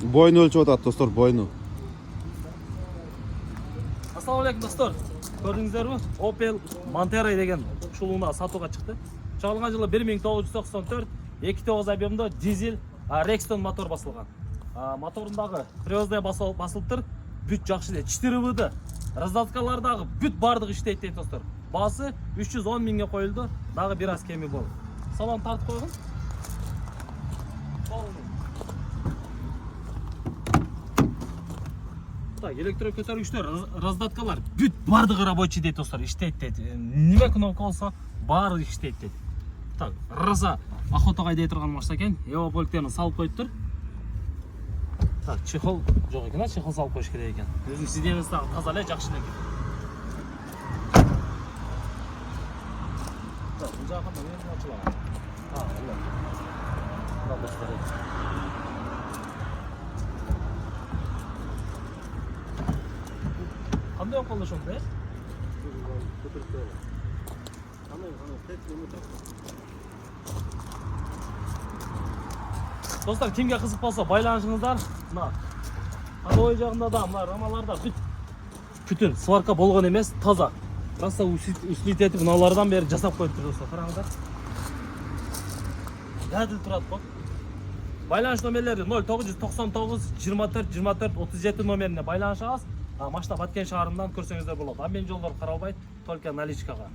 Boynu ölçüp atат dostlar, boynu. Assalamu alaykum dostlar. Gördüңүздөрбү? Opel Montero деген ушулууна сатууга чыкты. Чыгарылган жылы 1994, 2.9 объемдо дизель Rexton мотор басылган. Моторундагы привозная басылыптыр. Бүт жакшы дейт. 4 раздаткалардагы бүт бардыгы иштейт дейт достор. Баасы 310 миңге коюлду. Дагы бир аз кеми болду. Салон тартып койгун. Так, электро көтөргүчтөр, раздаткалар бүт бардыгы рабочий дейт достор, иштейт дейт. Неме кнопка болсо баары иштейт дейт. Так, раза охотага айдай турган машина экен. Эво полктерин салып коюптур. Так, чехол жок экен, чехол салып коюш керек экен. Өзүнүн сиденьеси дагы таза эле, жакшы эле. Так, бул жакка мына ачылаган. Мына достор. Кандай околду ошондо, э? Достар, кимге кызык болсо байланышыңыздар. Мына ой жагында да, мына рамаларда бүтүн сварка болгон эмес, таза. Просто үслит этип мыналардан бери жасап коюптур достор. Караңыздар. Гадил турат го. Байланыш номерлери 0999 24 24 37 номерине байланышабыз. Машина Баткен шаарынан көрсөңүздөр болот. Мен жолдор каралбайт, только наличкага.